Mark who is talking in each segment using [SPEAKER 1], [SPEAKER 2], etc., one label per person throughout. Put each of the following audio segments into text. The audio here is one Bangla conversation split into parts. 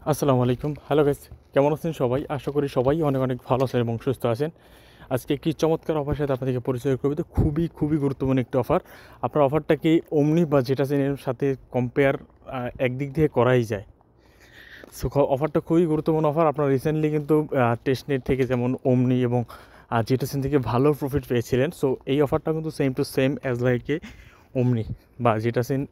[SPEAKER 1] আসসালামু আলাইকুম। হ্যালো গাইস, কেমন আছেন সবাই? আশা করি সবাই অনেক অনেক ভালো আছেন এবং সুস্থ আছেন। আজকে একটি চমৎকার অফারের সাথে আপনাদেরকে পরিচয় করব। তো খুবই গুরুত্বপূর্ণ একটি অফার। আপনার অফারটাকে অমনি বা যেটা চেনের সাথে কম্পেয়ার একদিক দিয়ে করাই যায়। সো অফারটা খুবই গুরুত্বপূর্ণ অফার। আপনারা রিসেন্টলি কিন্তু টেস্টনেট থেকে যেমন অমনি এবং জেটাসেন থেকে ভালো প্রফিট পেয়েছিলেন। সো এই অফারটা কিন্তু same to same as like a অমনি বা জেটাসেন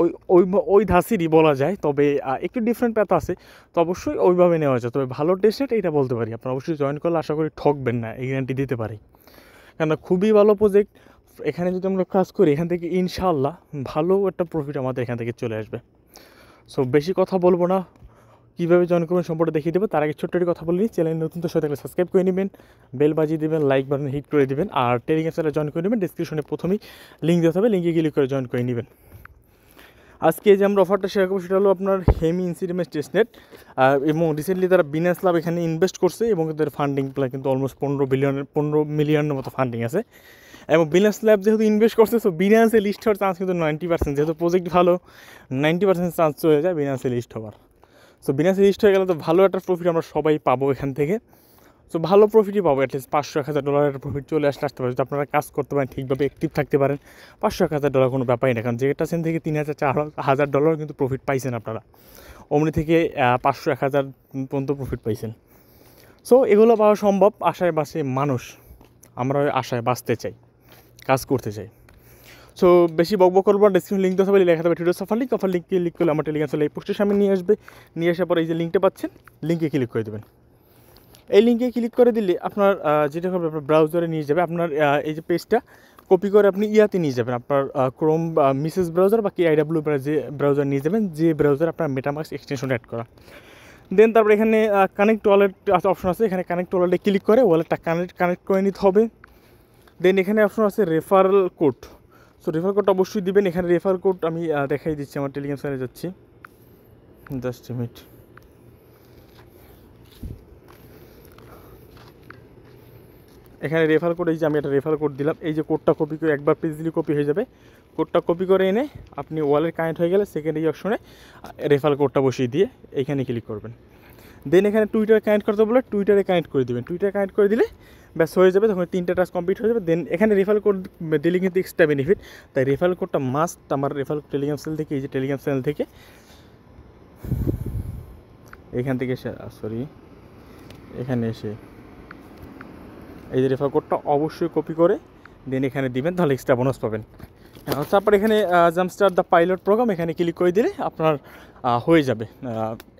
[SPEAKER 1] ওই ওই ওই ধাঁচেরই বলা যায়, তবে একটু ডিফারেন্ট প্যাথ আছে। তো অবশ্যই ওইভাবে নেওয়া যায়, তবে ভালো টেস্টেড এইটা বলতে পারি। আপনারা অবশ্যই জয়েন করলে আশা করি ঠকবেন না, এই গ্যারান্টি দিতে পারি। কেননা খুবই ভালো প্রজেক্ট। এখানে যদি আমরা কাজ করি এখান থেকে ইনশাআল্লাহ ভালো একটা প্রফিট আমাদের এখান থেকে চলে আসবে। সো বেশি কথা বলবো না, কীভাবে জয়েন করবেন সম্পর্কে দেখিয়ে দেবো। তার আগে ছোট্ট একটি কথা বলি, চ্যানেল নতুন তো সাথে সাবস্ক্রাইব করে নেবেন, বেল বাজিয়ে দেবেন, লাইক বাটন হিট করে দেবেন, আর টেলিগ্রাম চ্যানেলে জয়েন করে নেবেন। ডিসক্রিপশনে প্রথমেই লিঙ্ক দিতে হবে, লিঙ্কে ক্লিক করে জয়েন করে নেবেন। আজকে যে আমরা অফারটা শেয়ার করবো সেটা হলো আপনার হেমি ইনসিডেন্স টেস্টনেট, এবং রিসেন্টলি তারা বিনান্স লাভ এখানে ইনভেস্ট করছে এবং তাদের ফান্ডিং প্রায় কিন্তু অলমোস্ট 15 মিলিয়নের মতো ফান্ডিং আছে। এবং বিনান্স ল্যাব যেহেতু ইনভেস্ট করছে, সো বিনান্সে লিস্ট হওয়ার চান্স কিন্তু 90%, যেহেতু প্রজেক্ট ভালো 90% চান্স চলে যায় বিনান্সে লিস্ট হওয়ার। সো বিনান্সে লিস্ট হয়ে গেলে তো ভালো একটা প্রফিট আমরা সবাই পাবো এখান থেকে। সো ভালো প্রফিটই পাবো, অ্যাটলিস্ট $500,000 একটা প্রফিট চলে আসতে পারে যদি আপনারা কাজ করতে পারেন, ঠিকভাবে অ্যাক্টিভ থাকতে পারেন। $500,000 কোনো ব্যাপারই না, কারণ যেটা সেন থেকে $3,000-4,000 কিন্তু প্রফিট পাইছেন আপনারা। অমনি থেকে 500-1,000 পর্যন্ত প্রফিট পাইছেন। সো এগুলো পাওয়া সম্ভব। আশায় বাসে মানুষ, আমরা ওই আশায় বাঁচতে চাই, কাজ করতে চাই। সো বেশি বকবক করবো, ডিসক্রিপশন লিঙ্ক দিতে হবে, লেখা থাকবে ভিডিও অফার লিঙ্ক। অফার লিঙ্কে ক্লিক করলে আমার টেলিগ্রাম চ্যানেল এই পোস্টের সামনে নিয়ে আসবে। নিয়ে আসার পর এই যে লিঙ্কটা পাচ্ছেন, লিঙ্কে ক্লিক করে দেবেন। এই লিঙ্কে ক্লিক করে দিলে আপনার যেটা হবে আপনার ব্রাউজারে নিয়ে যাবে। আপনার এই যে পেজটা কপি করে আপনি ইয়াতে নিয়ে যাবেন, আপনার ক্রোম বা মিসেস ব্রাউজার বা KIW যে ব্রাউজার নিয়ে যাবেন, যে ব্রাউজার আপনার মেটামাস্ক এক্সটেনশন অ্যাড করা। দেন তারপরে এখানে কানেক্ট ওয়ালেট অপশন আছে, এখানে কানেক্ট ওয়ালেটে ক্লিক করে ওয়ালেটটা কানেক্ট করে নিতে হবে। দেন এখানে অপশন আছে রেফারেল কোড। সো রেফার কোডটা অবশ্যই দিবেন। এখানে রেফার কোড আমি দেখাই দিচ্ছি, আমার টেলিগ্রাম চ্যানেলে যাচ্ছি, জাস্ট এ মিনিট। এখানে রেফার কোড, এই যে আমি একটা রেফার কোড দিলাম, এই যে কোডটা কপি করে একবার পেজ দিলে কপি হয়ে যাবে। কোডটা কপি করে এনে আপনি ওয়ালেট কানেক্ট হয়ে গেলে সেকেন্ড এই অপশনে রেফার কোডটা বসিয়ে দিয়ে এইখানে ক্লিক করবেন। দেন এখানে টুইটার কানেক্ট করতে বলে টুইটারে কানেক্ট করে দেবেন। টুইটার কানেক্ট করে দিলে ব্যাস হয়ে যাবে, তখন 3টা টাস্ক কমপ্লিট হয়ে যাবে। দেন এখানে রেফার কোড দিলে কিন্তু এক্সট্রা বেনিফিট, তাই রেফার কোডটা মাস্ট আমার রেফার টেলিগ্রাম চ্যানেল থেকে, এই যে টেলিগ্রাম চ্যানেল থেকে এখান থেকে এখানে এসে এই যে রেফার কোডটা অবশ্যই কপি করে দেন এখানে দিবেন, তাহলে এক্সট্রা বোনাস পাবেন। তারপর এখানে জাম্পস্টার্ট দ্য পাইলট প্রোগ্রাম এখানে ক্লিক করে দিলে আপনার হয়ে যাবে।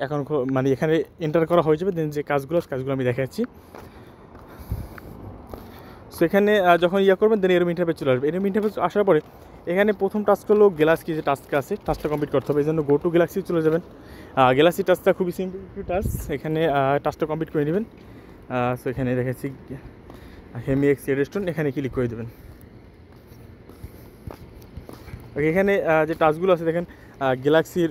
[SPEAKER 1] এখন মানে এখানে এন্টার করা হয়ে যাবে। দেন যে কাজগুলো আমি দেখাচ্ছি। সো এখানে যখন করবেন দেন এরম ইন্টারফেস চলে আসবে। এরম ইন্টারফেস আসার পরে এখানে প্রথম টাস্ক হলো গ্যালাক্সি যে টাস্ক আছে, টাস্কটা কমপ্লিট করতে হবে। এই জন্য গো টু গ্যালাক্সি চলে যাবেন। গ্যালাক্সি টাস্কটা খুবই সিম্পল একটু টাস্ক, এখানে টাস্কটা কমপ্লিট করে নেবেন। সো এখানে দেখাচ্ছি হেমি এক্স রেস্টুরেন্ট, এখানে ক্লিক করে দেবেন। ওকে, এখানে যে টাস্কগুলো আছে দেখেন, গ্যালাক্সির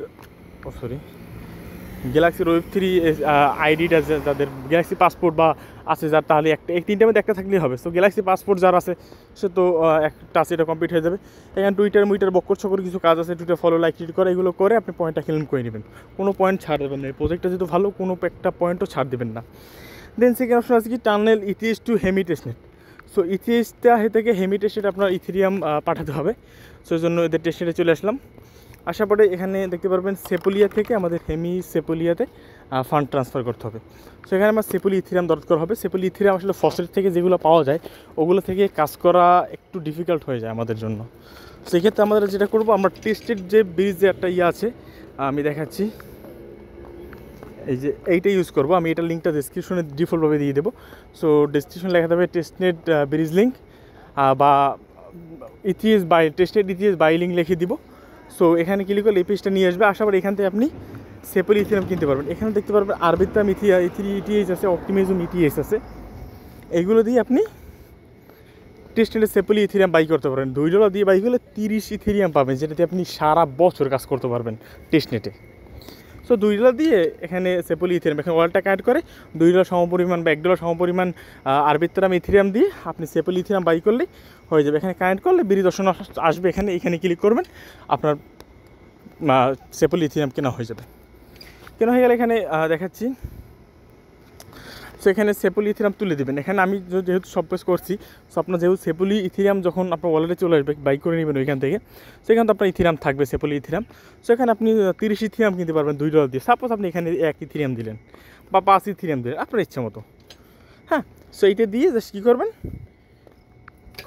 [SPEAKER 1] গ্যালাক্সির Web3 আইডিটা যাদের গ্যালাক্সি পাসপোর্ট বা আছে যার, তাহলে এই 3টার মধ্যে একটা থাকলেই হবে। সো গ্যালাক্সি পাসপোর্ট যার আছে সে তো একটা এটা কমপ্লিট হয়ে যাবে। এখানে টুইটার বক্কর ছকর কিছু কাজ আছে, টুইটার ফলো লাইক ক্লিক করে এগুলো করে আপনি পয়েন্টটা ক্লেম করে নেবেন। কোনো পয়েন্ট ছাড় দেবেন না, এই প্রজেক্টটা যেহেতু ভালো, কোনো একটা পয়েন্টও ছাড় দেবেন না। দেন সেকেন্ড অপশন আছে কি tunnel ETHS to Hemi testnet. So ইথিএসটা থেকে হেমি টেস্টনেট আপনার ইথেরিয়াম পাঠাতে হবে। সো এই জন্য এদের টেস্টনেটে চলে আসলাম। আসার পরে এখানে দেখতে পারবেন সেপুলিয়া থেকে আমাদের হেমি সেপুলিয়াতে ফান্ড ট্রান্সফার করতে হবে। সো এখানে আমার সেপুলি ইথেরিয়াম দরকার হবে। সেপুলি ইথেরিয়াম আসলে ফসেট থেকে যেগুলো পাওয়া যায় ওগুলো থেকে কাজ করা একটু ডিফিকাল্ট হয়ে যায় আমাদের জন্য। সেক্ষেত্রে আমাদের যেটা করবো, আমরা টেস্টেড যে ব্রিজ যে একটা আছে আমি দেখাচ্ছি, এই যে এইটা ইউজ করবো আমি। এটা লিঙ্কটা ডেসক্রিপশনে ডিফল্টভাবে দিয়ে দেবো। সো ডেসক্রিপশনে লেখা থাকবে টেস্টনেট ব্রিজ লিঙ্ক বা ইথিএস বাই টেস্টেড ইথিএস বাই লিঙ্ক লিখে দিব। সো এখানে ক্লিক করলে এই পেজটা নিয়ে আসবে। আসার পর এখান থেকে আপনি সেপল ইথিরিয়াম কিনতে পারবেন। এখানে দেখতে পারবেন আরবিট্রাম ইথিএস আছে, অপটিমিজম ইথিএস আছে। এইগুলো দিয়ে আপনি টেস্টনেটে সেপল ইথিরিয়াম বাই করতে পারেন। $2 দিয়ে বাই করলে 30 ইথিরিয়াম পাবেন, যেটাতে আপনি সারা বছর কাজ করতে পারবেন টেস্টনেটে। সো $2 দিয়ে এখানে সেপল ইথিরিয়াম, এখানে ওয়ালটা কানেক্ট করে $2 সমপরিমাণ বা $1 সমপরিমাণ আরবিট্রাম ইথিরিয়াম দিয়ে আপনি সেপল ইথিরিয়াম বাই করলেই হয়ে যাবে। এখানে কানেক্ট করলে বিরি দর্শন আসবে, এখানে ক্লিক করবেন, আপনার সেপল ইথিরিয়াম কেনা হয়ে যাবে। কেন হয়ে গেলে এখানে দেখাচ্ছি। সো এখানে সেপলি ইথিরিয়াম তুলে দেবেন। এখানে আমি যেহেতু সব পেস করছি, সো আপনার যেহেতু সেপলি ইথিরিয়াম যখন আপনার ওয়ালেটে চলে আসবে, বাই করে নেবেন ওইখান থেকে, সেখানে তো আপনার ইথিরিয়াম থাকবে, সেপলি ইথিরিয়াম। সো এখানে আপনি 30 ইথিরিয়াম কিনতে পারবেন $2 দিয়ে। সাপোজ আপনি এখানে 1 ইথিরিয়াম দিলেন বা 5 ইথিরিয়াম দিলেন, আপনার ইচ্ছা মতো। হ্যাঁ, সো এইটা দিয়ে জাস্ট কী করবেন,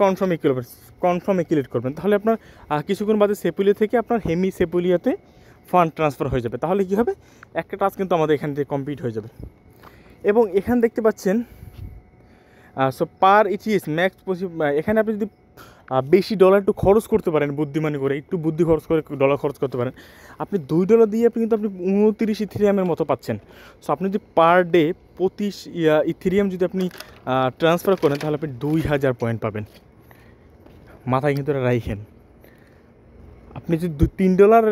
[SPEAKER 1] কনফার্মে ক্লিক করবেন। তাহলে আপনার কিছুক্ষণ বাদে সেপুলিয়া থেকে আপনার হেমি সেপুলিয়াতে ফান্ড ট্রান্সফার হয়ে যাবে। তাহলে কী হবে, একটা টাস্ক কিন্তু আমাদের এখান থেকে কমপ্লিট হয়ে যাবে। এবং এখানে দেখতে পাচ্ছেন সো পার ইটিএস ম্যাক্স এখানে আপনি যদি বেশি ডলার একটু খরচ করতে পারেন, বুদ্ধিমানি করে একটু বুদ্ধি খরচ করে ডলার খরচ করতে পারেন, আপনি $2 দিয়ে আপনি কিন্তু 29 ইথিরিয়ামের মতো পাচ্ছেন। সো আপনি যদি পার ডে প্রতি ইথিরিয়াম যদি আপনি ট্রান্সফার করেন, তাহলে আপনি 2000 পয়েন্ট পাবেন। মাথায় কিন্তু এটা রাইখেন। আপনি যদি $3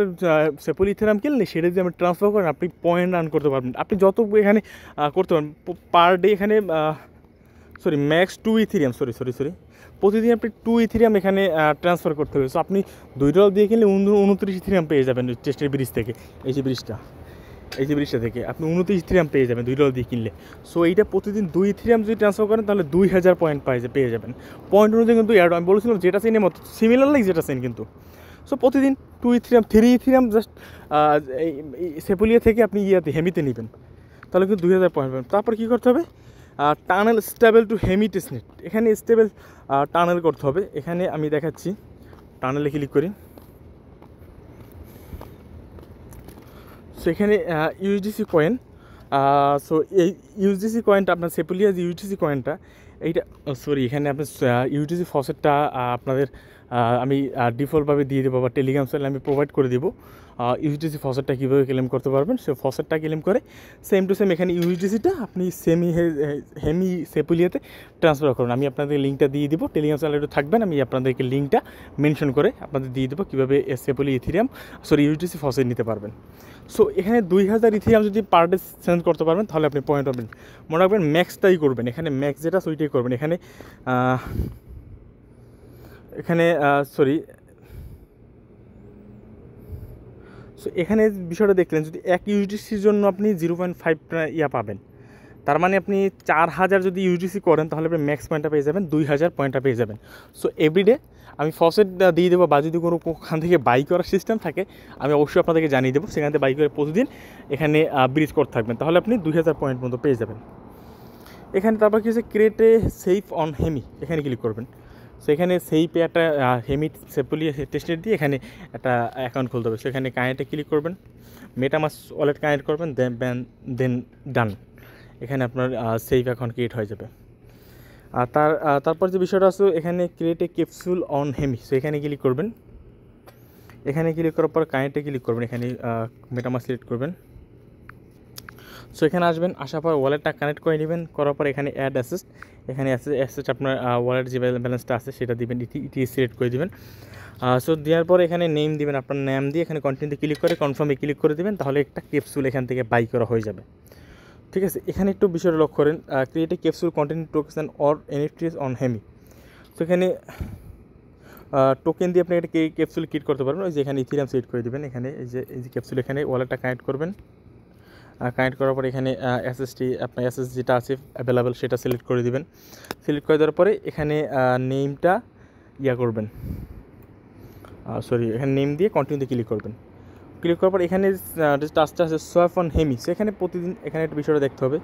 [SPEAKER 1] সেপল ইথেরিয়াম কিনলে সেটা যদি আপনি ট্রান্সফার করেন, আপনি পয়েন্ট আর্ন করতে পারবেন। আপনি যত এখানে করতে পারেন পার ডে, এখানে ম্যাক্স 2 ইথেরিয়াম, প্রতিদিন আপনি 2 ইথেরিয়াম এখানে ট্রান্সফার করতে হবে। সো আপনি $2 দিয়ে কিনলে 29 ইথেরিয়াম পেয়ে যাবেন চেস্টের ব্রিজ থেকে। এই যে ব্রিজটা থেকে আপনি 29 ইথেরিয়াম পেয়ে যাবেন $2 দিয়ে কিনলে। সো এইটা প্রতিদিন 2 ইথেরিয়াম যদি ট্রান্সফার করেন, তাহলে 2000 পয়েন্ট পেয়ে যাবেন। পয়েন্ট অনুযায়ী কিন্তু অ্যাড, আমি বলেছিলাম যেটা চেনের মতো সিমিলার লাইক যেটা চেন কিন্তু। সো প্রতিদিন 2 ইথেরিয়াম 3 ইথেরিয়াম জাস্ট এই সেপুলিয়া থেকে আপনি হেমিতে নেবেন, তাহলে কিন্তু 2000 পয়েন্ট পাবেন। তারপর কী করতে হবে, tunnel stable to Hemi testnet, এখানে স্টেবল টানেল করতে হবে। এখানে আমি দেখাচ্ছি, টানেলে ক্লিক করি। সো এখানে ইউএসডিসি কয়েন, সো এই ইউএসডিসি কয়েনটা আপনার সেপুলিয়া যে ইউএসডিসি কয়েনটা, এইটা এখানে আপনার ইউএসডিসি ফসেটটা আপনাদের আমি ডিফল্টভাবে দিয়ে দেবো, বা টেলিগ্রাম চ্যানেলে আমি প্রোভাইড করে দেবো ইউএসডিসি ফসেটটা কীভাবে ক্লেম করতে পারবেন। সে ফসেটটা ক্লেম করে সেম টু সেম এখানে ইউএসডিসিটা আপনি হেমি সেপুলিয়াতে ট্রান্সফার করুন। আমি আপনাদের লিঙ্কটা দিয়ে দেবো, টেলিগ্রাম চ্যানেলে থাকবেন, আমি আপনাদেরকে লিঙ্কটা মেনশন করে আপনাদের দিয়ে দেবো কীভাবে সেপুলি ইথেরিয়াম ইউএসডিসি ফসেট নিতে পারবেন। সো এখানে 2000 ইথেরিয়াম যদি পার ডে সেন্ড করতে পারবেন, তাহলে আপনি পয়েন্ট পাবেন। মনে রাখবেন ম্যাক্সটাই করবেন, এখানে ম্যাক্স যেটা ওইটাই করবেন। সো এখানে বিষয়টা দেখলেন, যদি 1 ইউএসডিসির জন্য আপনি 0.5 পাবেন, তার মানে আপনি 4000 যদি ইউএসডিসি করেন, তাহলে আপনি ম্যাক্স পয়েন্টটা পেয়ে যাবেন, 2000 পয়েন্টটা পেয়ে যাবেন। সো এভরিডে আমি ফসেট দিয়ে দেবো, বা যদি কোনো ওখান থেকে বাই করার সিস্টেম থাকে, আমি অবশ্যই আপনাদেরকে জানিয়ে দেবো। সেখান থেকে বাই করে প্রতিদিন এখানে ব্রিজ করতে থাকবেন, তাহলে আপনি 2000 পয়েন্ট মতো পেয়ে যাবেন। এখানে তারপর কি হচ্ছে, create a safe on hemi, এখানে ক্লিক করবেন। সো এখানে সেইপে একটা হেমি সেপুলিয়া টেস্টেড দিয়ে এখানে একটা অ্যাকাউন্ট খুলতে হবে। সেখানে কানেক্টে ক্লিক করবেন, মেটামাস্ক ওয়ালেট কানেক্ট করবেন, দেন ডান। এখানে আপনার সেফ অ্যাকাউন্ট ক্রিয়েট হয়ে যাবে। আর তারপর যে বিষয়টা আছে, এখানে create A capsule on hemi, so এখানে ক্লিক করবেন। এখানে ক্লিক করার পর কানেক্টে ক্লিক করবেন, এখানে মেটামাস্ক সিলেক্ট করবেন। সো এখানে আসবেন, আসার পর ওয়ালেটটা কানেক্ট করে নেবেন, করার পর এখানে অ্যাড অ্যাসেস্ট, এখানে অ্যাসেস্ট আপনার ওয়ালেট যে ব্যালেন্সটা আছে সেটা দিবেন, ইটি সিলেক্ট করে দেবেন। সো দেওয়ার পর এখানে নেম দিবেন, আপনার নাম দিয়ে এখানে কন্টিনিউতে ক্লিক করে কনফার্মে ক্লিক করে দেবেন, তাহলে একটা ক্যাপসুল এখান থেকে বাই করা হয়ে যাবে। ঠিক আছে, এখানে একটু বিষয়টা লক্ষ্য করেন, create A capsule content token or NFTs on hemi. তো এখানে টোকেন দিয়ে আপনি একটা ক্যাপসুল ক্রিয়েট করতে পারবেন। ওই যে এখানে ইথেরিয়াম সিলেক্ট করে দেবেন, এখানে এই যে ক্যাপসুল, এখানে ওয়ালেটটা কানেক্ট করবেন। কানেক্ট করার পরে এখানে আপনার এসএস যেটা আছে অ্যাভেলেবেল সেটা সিলেক্ট করে দেবেন। সিলেক্ট করে দেওয়ার পরে এখানে নেমটা করবেন, এখানে নেম দিয়ে কন্টিনিউতে ক্লিক করবেন। ক্লিক করার পর এখানে যে টাস্কটা আছে সোয়াপ অন হেমি, সো এখানে প্রতিদিন এখানে একটা বিষয়টা দেখতে হবে,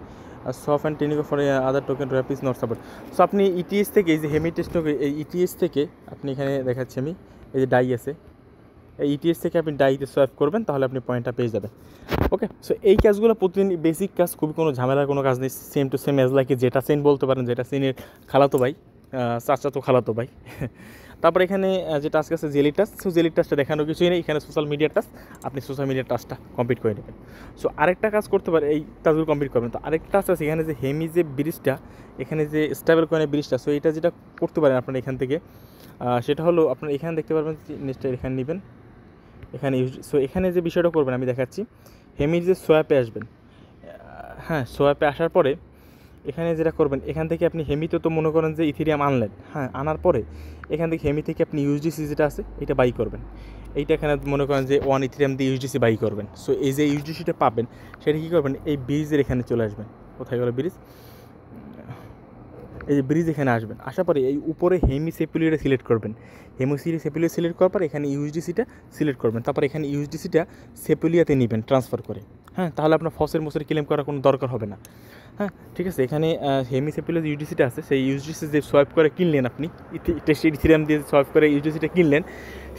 [SPEAKER 1] সোয়াপ অ্যান্ড টেনিক ফর আদার টোকেন র্যাপিস নট সাপোর্ট। সো আপনি ইটিএস থেকে, এই যে হেমি টেস্ট এই ইটিএস থেকে আপনি এখানে দেখাচ্ছি আমি, এই যে ডাই আছে, এই ইটিএস থেকে আপনি ডাইতে সোয়াপ করবেন, তাহলে আপনি পয়েন্টটা পেয়ে যাবেন। ওকে, সো এই কাজগুলো প্রতিদিন বেসিক কাজ, খুবই কোনো ঝামেলার কোনো কাজ নেই, same to same as like যেটা সেন বলতে পারেন, যেটা সেনের খালাতো ভাই, চাচাতো খালাতো ভাই। তারপর এখানে যে টাস্ক আছে জেলি টাস্ক, সো জেলি টাস্কটা দেখানো কিছুই নেই, এখানে সোশ্যাল মিডিয়ার টাস্ক, আপনি সোশ্যাল মিডিয়ার টাস্কটা কমপ্লিট করে নেবেন। সো আরেকটা কাজ করতে পারে, এই টাস্কগুলো কমপ্লিট করবেন। তো আরেকটা টাস্ক আছে এখানে যে হেমি যে ব্রিজটা, এখানে যে স্টেবল কয়েনের ব্রিজটা, সো এটা যেটা করতে পারেন আপনারা এখান থেকে, সেটা হলো আপনারা এখানে দেখতে পারবেন, নেক্সটটা এখানে নেবেন, এখানে সো এখানে যে বিষয়টা করবেন আমি দেখাচ্ছি, হেমির যে সোয়াপে আসবেন। হ্যাঁ, সোয়াপে আসার পরে এখানে যেটা করবেন, এখান থেকে আপনি হেমিতে তো মনে করেন যে ইথেরিয়াম আনলেন, হ্যাঁ, আনার পরে এখান থেকে হেমি থেকে আপনি ইউএসডিসি যেটা আছে এটা বাই করবেন। এইটা এখানে মনে করেন যে 1 ইথেরিয়াম দিয়ে ইউএসডিসি বাই করবেন। সো এই যে ইউএসডিসিটা পাবেন সেটা কী করবেন, এই ব্রিজের এখানে চলে আসবেন। কোথায় গেল ব্রিজ? এই যে ব্রিজ এখানে আসবেন, আসার পরে এই উপরে হেমি সেপুলিয়াটা সিলেক্ট করবেন। সেপুলিয়া সিলেক্ট করার পর এখানে ইউএসডিসিটা সিলেক্ট করবেন, তারপর এখানে ইউএসডিসিটা সেপুলিয়াতে নেবেন ট্রান্সফার করে। হ্যাঁ, তাহলে আপনার ফসের মোসের ক্লেম করার কোনো দরকার হবে না। হ্যাঁ, ঠিক আছে। এখানে হেমি সেপুলিয়া যে ইউএসডিসিটা আছে সেই ইউএসডিসি যে সোয়াইপ করে কিনলেন আপনি, ইথেরিয়াম দিয়ে সোয়াইপ করে ইউএসডিসিটা কিনলেন,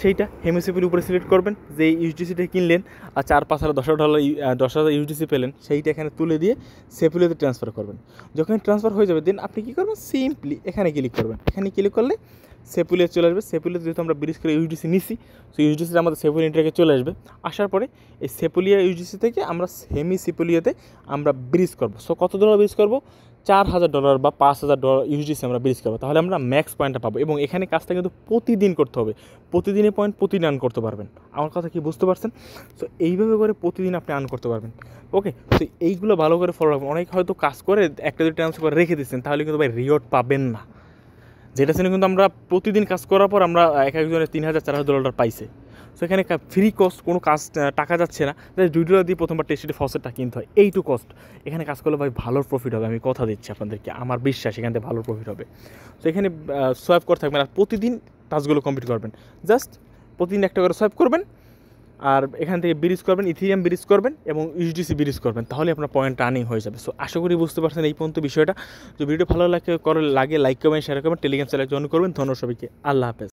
[SPEAKER 1] সেইটা হেমি সেপুলির উপরে সিলেক্ট করবেন। যে ইউএসডিসিটা কিনলেন আর 4-5 হাজার $10,000 10,000 ইউএসডিসি পেলেন, সেইটা এখানে তুলে দিয়ে সেপুলিয়াতে ট্রান্সফার করবেন। যখন ট্রান্সফার হয়ে যাবে দেন আপনি কী করবেন, সিম্পলি এখানে ক্লিক করবেন। এখানে ক্লিক করলে সেপুলিয়া চলে আসবে। সেপুলিয়া যেহেতু আমরা ব্রিজ করে ইউএসডিসি নিছি, সো ইউএসডিসিটা আমাদের সেপুলিয়া ইন্টারকে চলে আসবে। আসার পরে এই সেপুলিয়া ইউএসডিসি থেকে আমরা হেমি সেপুলিয়াতে আমরা ব্রিজ করব। সো কত ডলার ব্রিজ করব? $4,000 বা $5,000 ইউএসডিসি আমরা ব্রিজ করবো, তাহলে আমরা ম্যাক্স পয়েন্টটা পাবো। এবং এখানে কাজটা কিন্তু প্রতিদিন করতে হবে, প্রতিদিনে পয়েন্ট প্রতিদিন আর্ন করতে পারবেন। আমার কথা কি বুঝতে পারছেন? সো এইভাবে করে প্রতিদিন আপনি আর্ন করতে পারবেন। ওকে, তো এইগুলো ভালো করে ফলো রাখবেন। অনেক হয়তো কাজ করে একটা দুটো ট্রান্সফার করে রেখে দিচ্ছেন, তাহলে কিন্তু ভাই রিওয়ার্ড পাবেন না। যেটা ছিল কিন্তু আমরা প্রতিদিন কাজ করার পর আমরা একজনের $3,000-4,000 পাইছে। সো এখানে ফ্রি কস্ট, কোনো কাজ টাকা যাচ্ছে না, $2 দিয়ে প্রথমবার টেস্টেড ফসেটটা কিনতে হয়, এইটু কস্ট। এখানে কাজ করলে ভাই ভালো প্রফিট হবে, আমি কথা দিচ্ছি আপনাদেরকে, আমার বিশ্বাস এখান থেকে ভালো প্রফিট হবে। তো এখানে সোয়াইপ করে থাকবেন আর প্রতিদিন টাস্কগুলো কমপ্লিট করবেন। জাস্ট প্রতিদিন একটা করে সোয়াইপ করবেন আর এখান থেকে ব্রিজ করবেন, ইথেরিয়াম ব্রিজ করবেন এবং ইউএসডিসি ব্রিজ করবেন, তাহলে আপনার পয়েন্ট আর্নিং হয়ে যাবে। সো আশা করি বুঝতে পারছেন এই পর্যন্ত বিষয়টা। তো ভিডিও ভালো লাগে লাইক করবেন, শেয়ার করবেন, টেলিগ্রাম চ্যানেল জয়েন করবেন। ধন্যবাদ সবাইকে, আল্লাহ হাফেজ।